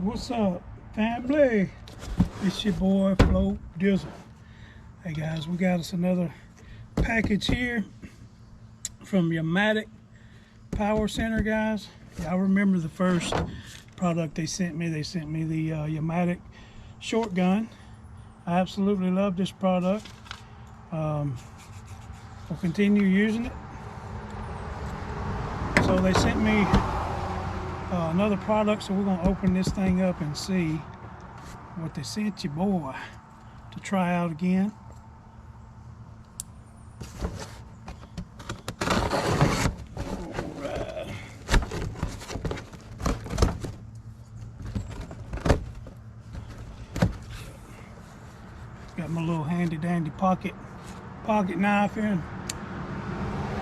What's up, family? It's your boy FLOATDIZZLE. Hey guys, we got us another package here from YAMATIC Power Center, guys. Y'all remember the first product they sent me? They sent me the YAMATIC short gun. I absolutely love this product. We'll continue using it. So they sent me another product, so we're going to open this thing up and see what they sent you, boy, to try out again. Alright. Got my little handy dandy pocket knife here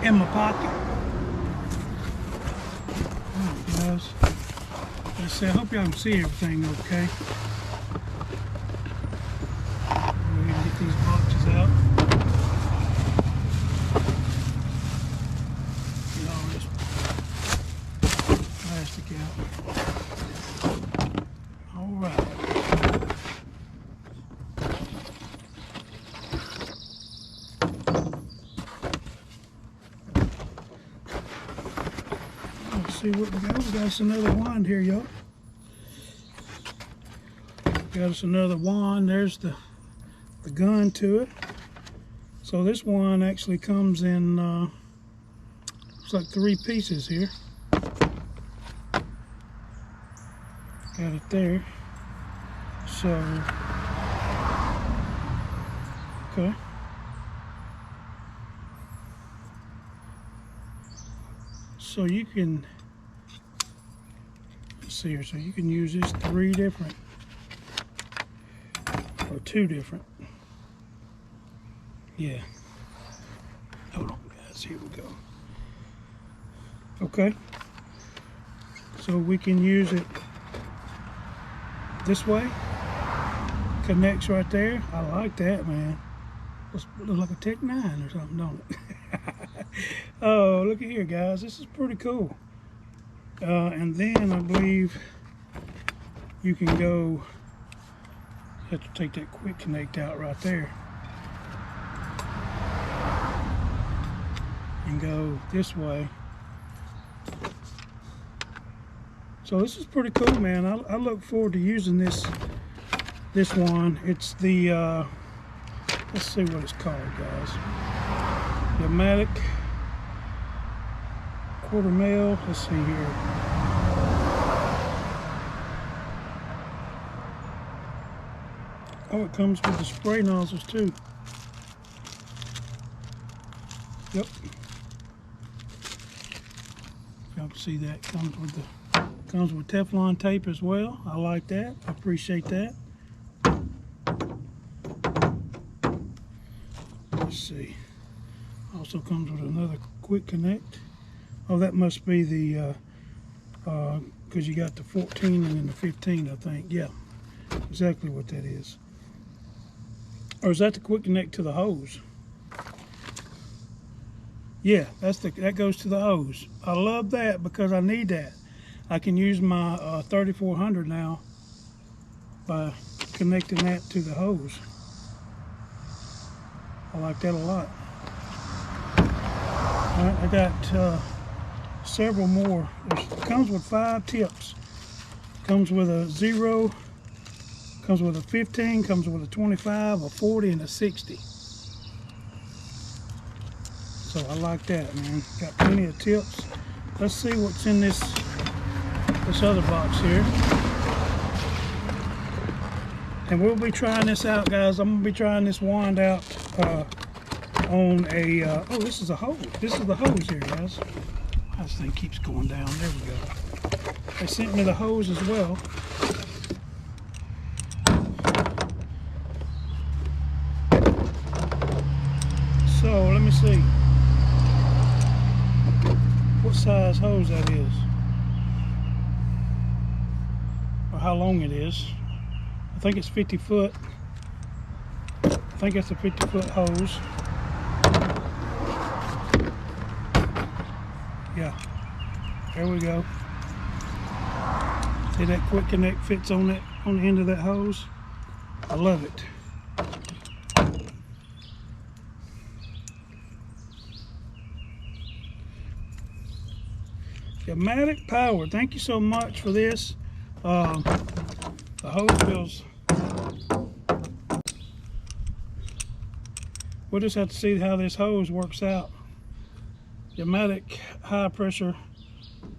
in my pocket. Guys, let's see, I hope y'all can see everything okay. We're going to get these boxes out. Get all this plastic out. Alright. See what we got. We got us another wand here, y'all. Got us another wand. There's the gun to it. So this wand actually comes in looks like 3 pieces here. Got it there. So okay. So you can see here, so you can use this 3 different or 2 different. Yeah. Hold on, guys. Here we go. Okay. So we can use it this way. Connects right there. I like that, man. Looks like a Tech 9 or something, don't it? Oh, look at here, guys. This is pretty cool. And then I believe you can go, you have to take that quick connect out right there and go this way. So this is pretty cool, man. I look forward to using this one. It's the let's see what it's called, guys. YAMATIC quarter mil. Let's see here. Oh, it comes with the spray nozzles too. Yep. Y'all can see that comes with Teflon tape as well. I like that. I appreciate that. Let's see. Also comes with another quick connect. Oh, that must be the, because you got the 14 and then the 15, I think. Yeah, exactly what that is. Or is that the quick connect to the hose? Yeah, that goes to the hose. I love that because I need that. I can use my 3400 now by connecting that to the hose. I like that a lot. All right, I got several more. It comes with 5 tips. Comes with a 0, comes with a 15, comes with a 25, a 40, and a 60. So I like that, man. Got plenty of tips. Let's see what's in this other box here. And we'll be trying this out, guys. I'm gonna be trying this wand out on a oh, this is a hose. This is the hose here, guys. This thing keeps going down. There we go. They sent me the hose as well. So let me see what size hose that is, or how long it is. I think it's 50 foot. I think it's a 50-foot hose. Yeah, there we go. See that quick connect fits on the end of that hose. I love it. YAMATIC Power, thank you so much for this. The hose feels. We'll just have to see how this hose works out. YAMATIC high pressure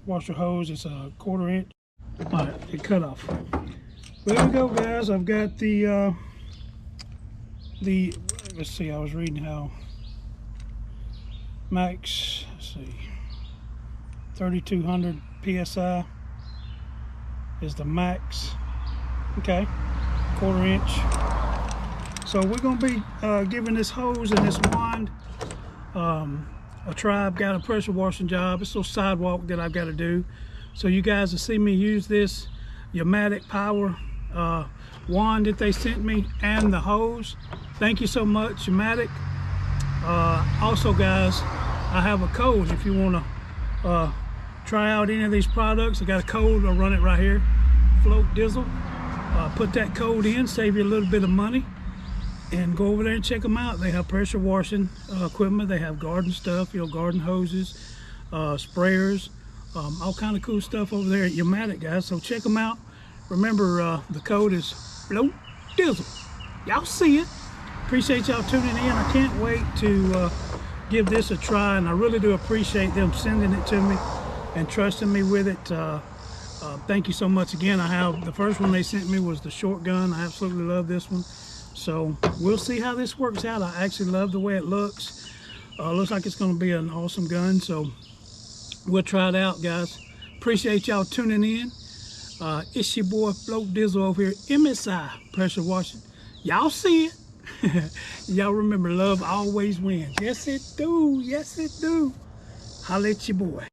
washer hose. It's a 1/4 inch. All right, it cut off. There we go, guys. I've got the let's see, I was reading how max, let's see, 3200 psi is the max. Okay, 1/4 inch. So we're gonna be giving this hose and this wand a try. I've got a pressure washing job. It's a little sidewalk that I've got to do. So you guys will see me use this YAMATIC Power wand that they sent me and the hose. Thank you so much, YAMATIC. Also, guys, I have a code if you want to try out any of these products. I got a code. I'll run it right here. FLOATDIZZLE. Put that code in, save you a little bit of money, and go over there and check them out. They have pressure washing equipment. They have garden stuff, you know, garden hoses, sprayers, all kind of cool stuff over there at YAMATIC, guys. So check them out. Remember, the code is FLOATDIZZLE. Y'all see it. Appreciate y'all tuning in. I can't wait to give this a try, and I really do appreciate them sending it to me and trusting me with it. Thank you so much again. I have the first one they sent me was the short gun. I absolutely love this one. So we'll see how this works out. I actually love the way it looks. Looks like it's going to be an awesome gun. So we'll try it out, guys. Appreciate y'all tuning in. It's your boy FLOATDIZZLE over here, MSI pressure washing. Y'all see it. Y'all remember, love always wins. Yes it do. Yes it do. Holla at your boy.